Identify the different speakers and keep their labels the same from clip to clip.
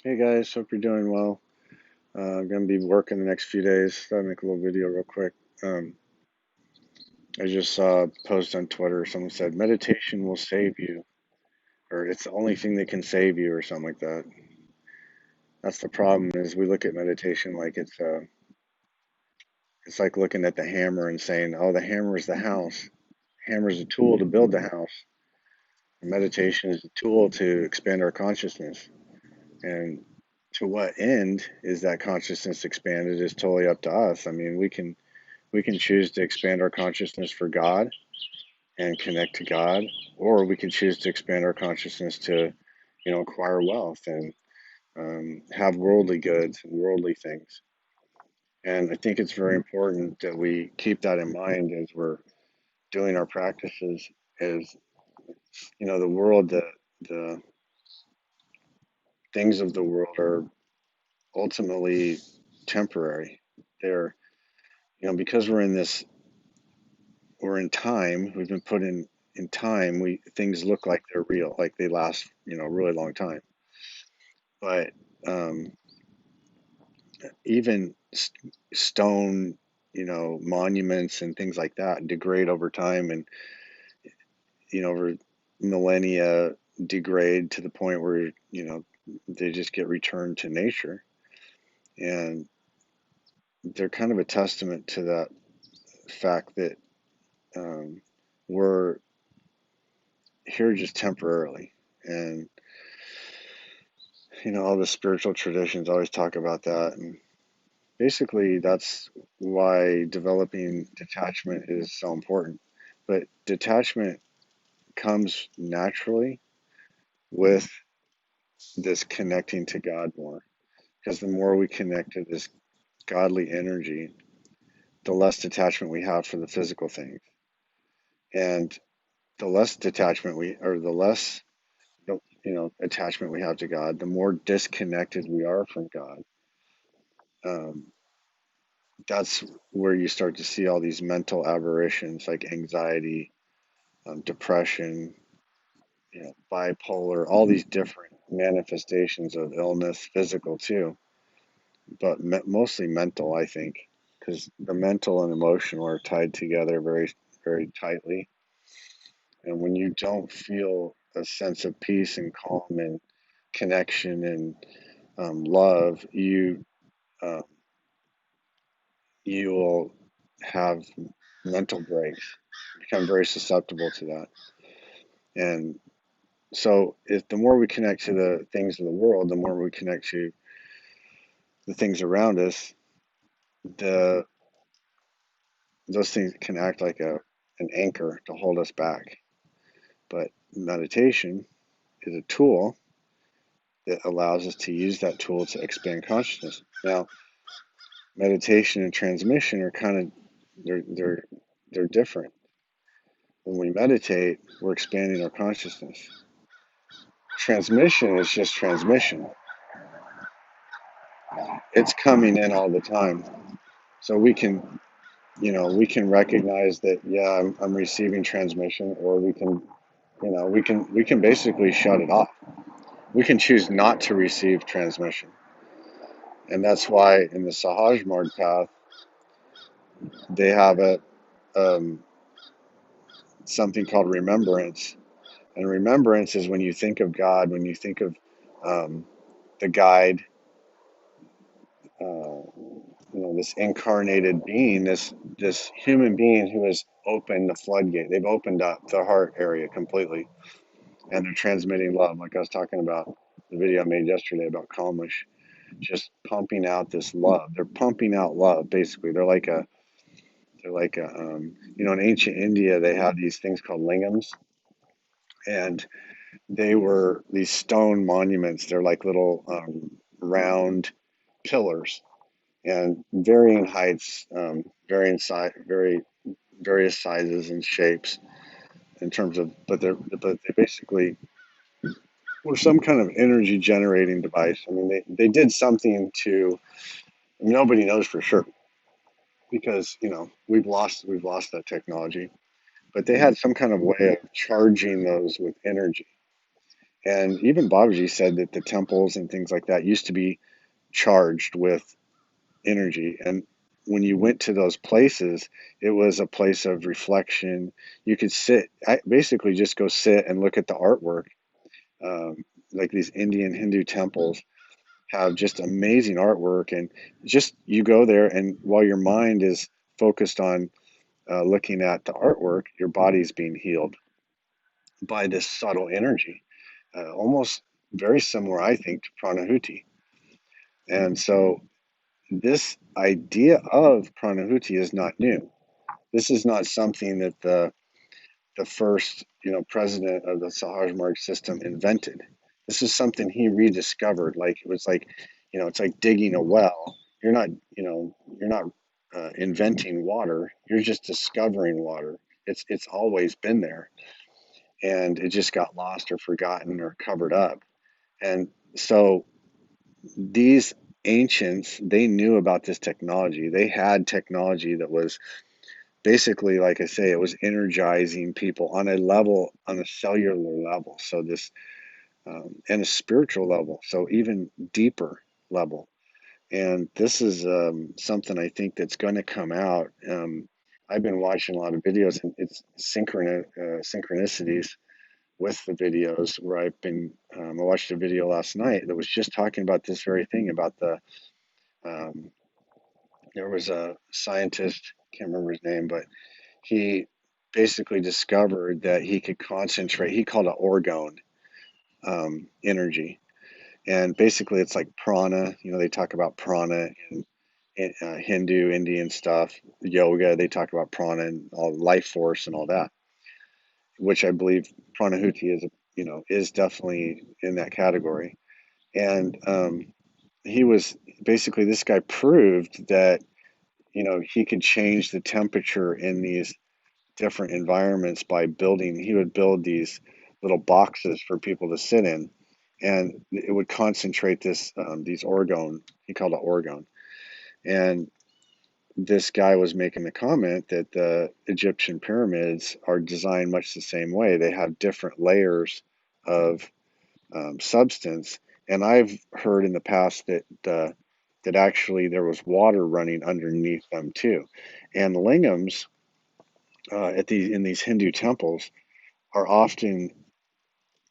Speaker 1: Hey guys, hope you're doing well. I'm gonna be working the next few days. Thought I'd make a little video real quick. Um, I just saw a post on Twitter. Someone said meditation will save you, or it's the only thing that can save you, or something like that. That's the problem. Is we look at meditation like it's like looking at the hammer and saying, "Oh, the hammer is the house. Hammer is a tool to build the house. And meditation is a tool to expand our consciousness." And to what end is that consciousness expanded is totally up to us. I mean, we can choose to expand our consciousness for God and connect to God, or we can choose to expand our consciousness to, acquire wealth and have worldly goods and worldly things. And I think it's very important that we keep that in mind as we're doing our practices. As the world, the things of the world are ultimately temporary. They're, because we're in time. We've been put in time. We things look like they're real, like they last, a really long time. But um, even stone, monuments and things like that degrade over time, and over millennia degrade to the point where they just get returned to nature, and they're kind of a testament to that fact that um, we're here just temporarily. And all the spiritual traditions always talk about that. And basically, that's why developing detachment is so important. But detachment comes naturally with this connecting to God more. Because the more we connect to this godly energy, the less detachment we have for the physical things. And the less detachment or the less, attachment we have to God, the more disconnected we are from God. Um, that's where you start to see all these mental aberrations like anxiety, depression, bipolar, all these different manifestations of illness, physical too, but mostly mental, I think, because the mental and emotional are tied together very, very tightly. And when you don't feel a sense of peace and calm and connection and love, uh, you will have mental breaks, become very susceptible to that. And so, if the more we connect to the things of the world, the more we connect to the things around us, the those things can act like an anchor to hold us back. But meditation is a tool that allows us to use that tool to expand consciousness. Now, meditation and transmission are kind of they're different. When we meditate, we're expanding our consciousness. Transmission is just transmission. It's coming in all the time. So we can recognize that, yeah, I'm receiving transmission, or we can basically shut it off. We can choose not to receive transmission. And that's why in the Sahaj Marg path, they have um, something called remembrance. And remembrance is when you think of God, when you think of um, the guide, this incarnated being, this human being who has opened the floodgate. They've opened up the heart area completely, and they're transmitting love, like I was talking about the video I made yesterday about Kalmish, just pumping out this love. They're pumping out love, basically. In ancient India, they had these things called lingams, and they were these stone monuments. They're like little round pillars and varying heights, varying size, very various sizes and shapes in terms of, but they basically were some kind of energy generating device. I mean, they did something to, nobody knows for sure because we've lost that technology, but they had some kind of way of charging those with energy. And even Babaji said that the temples and things like that used to be charged with energy. And when you went to those places, it was a place of reflection. You could sit, basically just go sit and look at the artwork. Like these Indian Hindu temples have just amazing artwork. And just you go there, and while your mind is focused on looking at the artwork, your body's being healed by this subtle energy, almost very similar, I think, to pranahuti. And so this idea of pranahuti is not new. This is not something that the first president of the Sahaj Marg system invented. This is something he rediscovered. Like it was like it's like digging a well. You're not inventing water. You're just discovering water. It's always been there, and it just got lost or forgotten or covered up. And so these ancients, they knew about this technology. They had technology that was basically, like I say, it was energizing people on a level, on a cellular level. So this, and a spiritual level. So even deeper level. And this is something I think that's going to come out. I've been watching a lot of videos, and it's synchronicities with the videos where I watched a video last night that was just talking about this very thing about um, there was a scientist, can't remember his name, but he basically discovered that he could concentrate, he called it orgone energy. And basically, it's like prana. They talk about prana in Hindu, Indian stuff, yoga. They talk about prana and all life force and all that, which I believe pranahuti is definitely in that category. And he was basically, this guy proved that he could change the temperature in these different environments by building. He would build these little boxes for people to sit in, and it would concentrate these orgone. He called it orgone. And this guy was making the comment that the Egyptian pyramids are designed much the same way. They have different layers of substance, and I've heard in the past that actually there was water running underneath them too. And lingams in these Hindu temples are often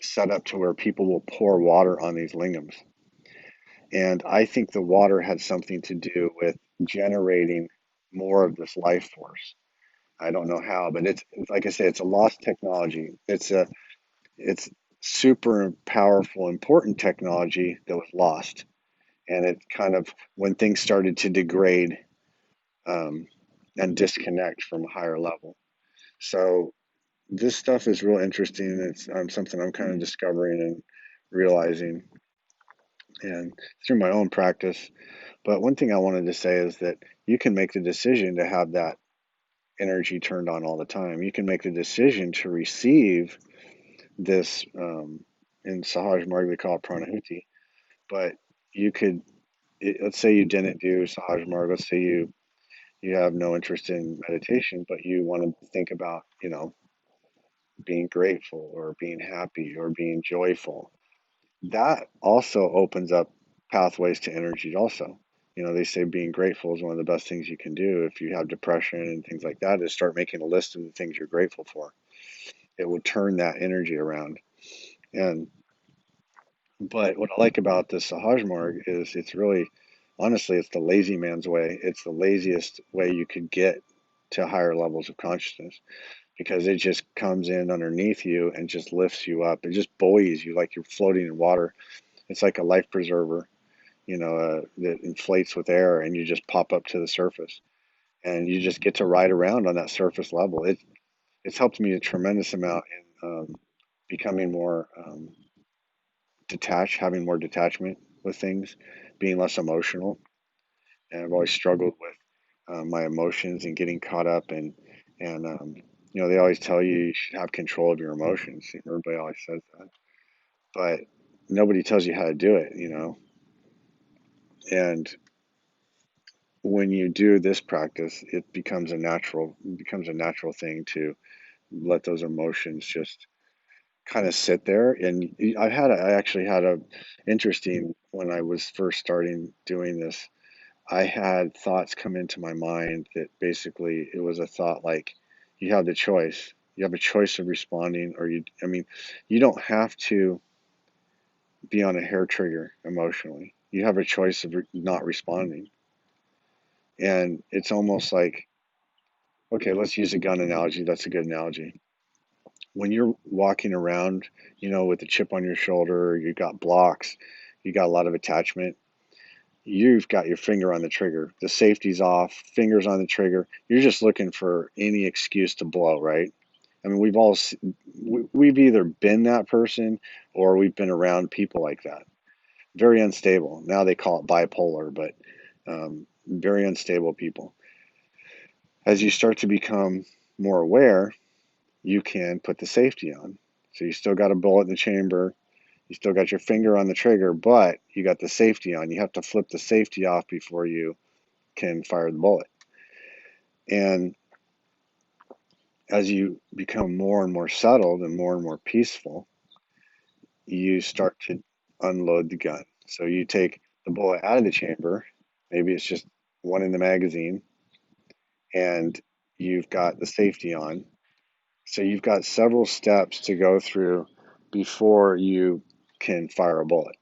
Speaker 1: set up to where people will pour water on these lingams. And I think the water had something to do with generating more of this life force. I don't know how, but it's like I say, it's a lost technology. It's super powerful, important technology that was lost. And it kind of, when things started to degrade um, and disconnect from a higher level. So this stuff is real interesting. It's something I'm kind of discovering and realizing, and through my own practice. But one thing I wanted to say is that you can make the decision to have that energy turned on all the time. You can make the decision to receive this. In Sahaj Marg, we call it pranahuti. But you could, let's say you didn't do Sahaj Marg. Let's say you have no interest in meditation, but you want to think about, being grateful or being happy or being joyful. That also opens up pathways to energy also. They say being grateful is one of the best things you can do if you have depression and things like that, is start making a list of the things you're grateful for. It will turn that energy around. And but what I like about the Sahaj Marg is it's really, honestly, it's the lazy man's way. It's the laziest way you could get to higher levels of consciousness, because it just comes in underneath you and just lifts you up. It just buoys you like you're floating in water. It's like a life preserver, that inflates with air, and you just pop up to the surface, and you just get to ride around on that surface level. It's helped me a tremendous amount in becoming more detached, having more detachment with things, being less emotional. And I've always struggled with my emotions and getting caught up, and they always tell you should have control of your emotions. Everybody always says that, but nobody tells you how to do it. And when you do this practice, it becomes a natural thing to let those emotions just kind of sit there. And I actually had a interesting, when I was first starting doing this, I had thoughts come into my mind that basically it was a thought like, you have the choice. You have a choice of responding, or I mean, you don't have to be on a hair trigger emotionally. You have a choice of not responding. And it's almost like, okay, let's use a gun analogy. That's a good analogy. When you're walking around, with a chip on your shoulder, you got blocks, you got a lot of attachment, you've got your finger on the trigger. The safety's off, fingers on the trigger. You're just looking for any excuse to blow, right? I mean, we've either been that person or we've been around people like that. Very unstable. Now they call it bipolar, but very unstable people. As you start to become more aware, you can put the safety on. So you still got a bullet in the chamber, you still got your finger on the trigger, but you got the safety on. You have to flip the safety off before you can fire the bullet. And as you become more and more settled and more peaceful, you start to unload the gun. So you take the bullet out of the chamber, maybe it's just one in the magazine, and you've got the safety on. So you've got several steps to go through before you can fire a bullet.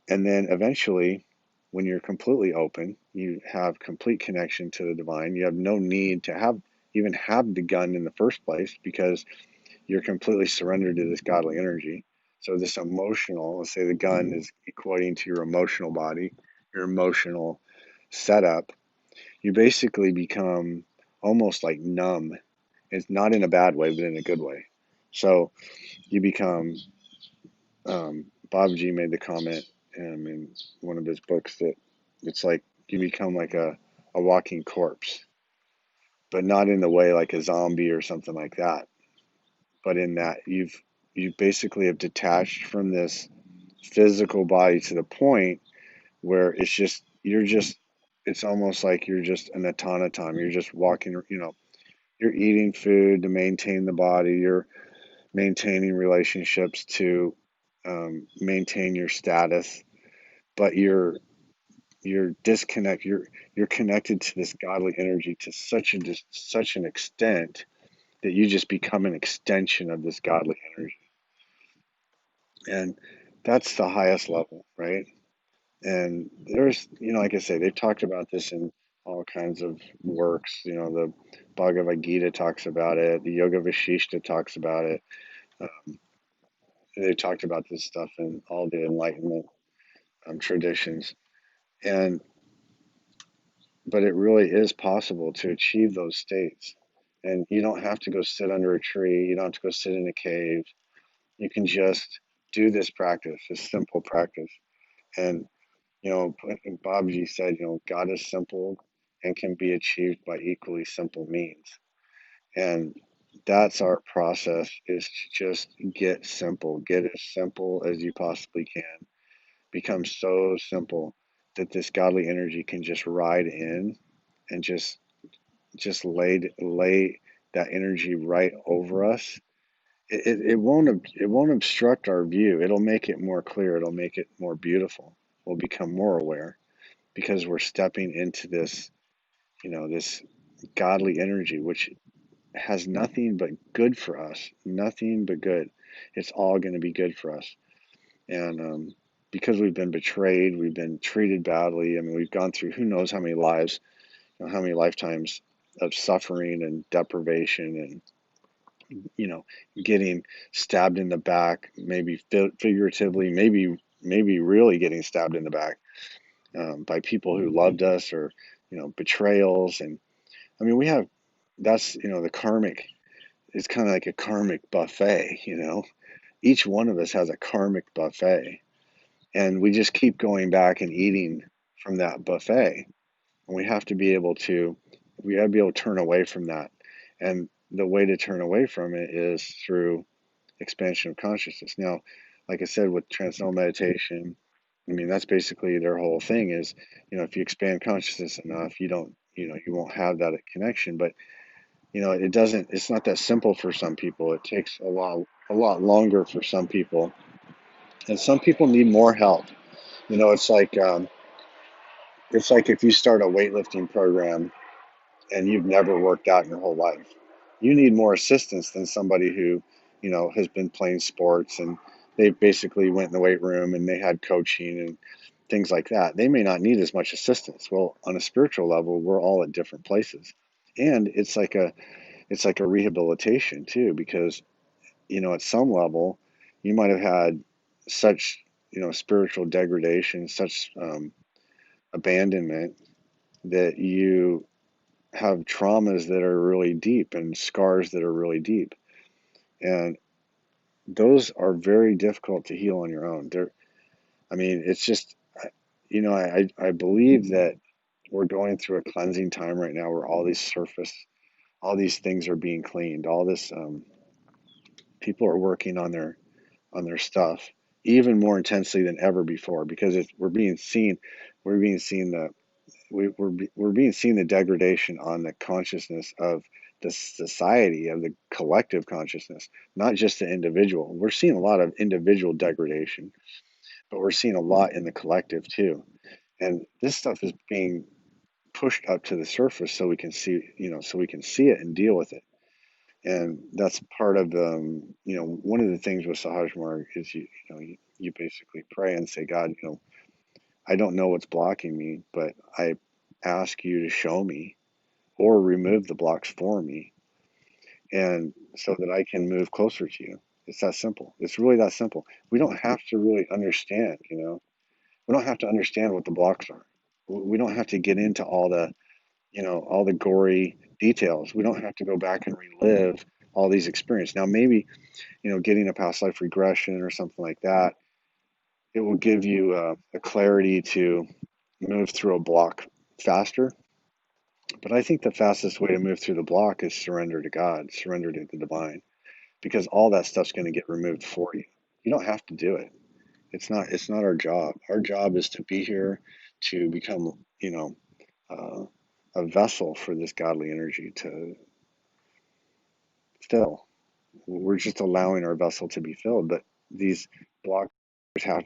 Speaker 1: And then eventually, when you're completely open, you have complete connection to the divine. You have no need to even have the gun in the first place, because you're completely surrendered to this godly energy. So this emotional, let's say the gun is equating to your emotional body, your emotional setup, you basically become almost like numb. It's not in a bad way, but in a good way. So you become, Bob G made the comment in one of his books that it's like you become like a walking corpse, but not in the way like a zombie or something like that, but in that you basically have detached from this physical body to the point where it's almost like you're just an automaton. You're just walking, you're eating food to maintain the body, you're maintaining relationships to maintain your status, but you're disconnect you're connected to this godly energy to such an extent that you just become an extension of this godly energy. And that's the highest level, right? And there's, like I say, they've talked about this in all kinds of works. The Bhagavad Gita talks about it, the Yoga Vasishta talks about it. They talked about this stuff in all the Enlightenment traditions. And but it really is possible to achieve those states. And you don't have to go sit under a tree, you don't have to go sit in a cave. You can just do this practice, this simple practice. And Babaji said, God is simple and can be achieved by equally simple means. And that's our process, is to just get simple, get as simple as you possibly can. Become so simple that this godly energy can just ride in and just lay that energy right over us. It won't obstruct our view. It'll make it more clear. It'll make it more beautiful. We'll become more aware because we're stepping into this godly energy, which has nothing but good for us. Nothing but good. It's all going to be good for us. And because we've been betrayed, we've been treated badly. I mean, we've gone through who knows how many lives, how many lifetimes of suffering and deprivation, and getting stabbed in the back, maybe figuratively, maybe really getting stabbed in the back by people who loved us, or betrayals. And I mean, we have that's the karmic. It's kind of like a karmic buffet. Each one of us has a karmic buffet, and we just keep going back and eating from that buffet. And we have to be able to turn away from that. And the way to turn away from it is through expansion of consciousness. Now, like I said, with transcendental meditation, I mean, that's basically their whole thing is, if you expand consciousness enough, you don't, you won't have that connection. But, it doesn't, it's not that simple for some people. It takes a lot longer for some people. And some people need more help. You know, it's like if you start a weightlifting program and you've never worked out in your whole life, you need more assistance than somebody who, has been playing sports and they basically went in the weight room and they had coaching and things like that. They may not need as much assistance. Well, on a spiritual level, we're all at different places. And it's like a rehabilitation too, because, at some level, you might have had such, spiritual degradation, such abandonment, that you have traumas that are really deep and scars that are really deep. And those are very difficult to heal on your own. It's just, I believe that we're going through a cleansing time right now where all these things are being cleaned. All this, people are working on their stuff even more intensely than ever before because we're being seen the we're being seen the degradation on the consciousness of the society, of the collective consciousness, not just the individual. We're seeing a lot of individual degradation, but we're seeing a lot in the collective too. And this stuff is being pushed up to the surface so we can see, so we can see it and deal with it. And that's part of one of the things with Sahaj Marg is you basically pray and say, God, I don't know what's blocking me, but I ask you to show me or remove the blocks for me, and so that I can move closer to you. It's that simple. It's really that simple. We don't have to really understand, we don't have to understand what the blocks are. We don't have to get into all the gory details. We don't have to go back and relive all these experiences. Now, maybe, getting a past life regression or something like that, it will give you a clarity to move through a block faster. But I think the fastest way to move through the block is surrender to God, surrender to the divine, because all that stuff's going to get removed for you. You don't have to do it. It's not our job. Our job is to be here to become, uh, a vessel for this godly energy to fill. We're just allowing our vessel to be filled, but these blocks have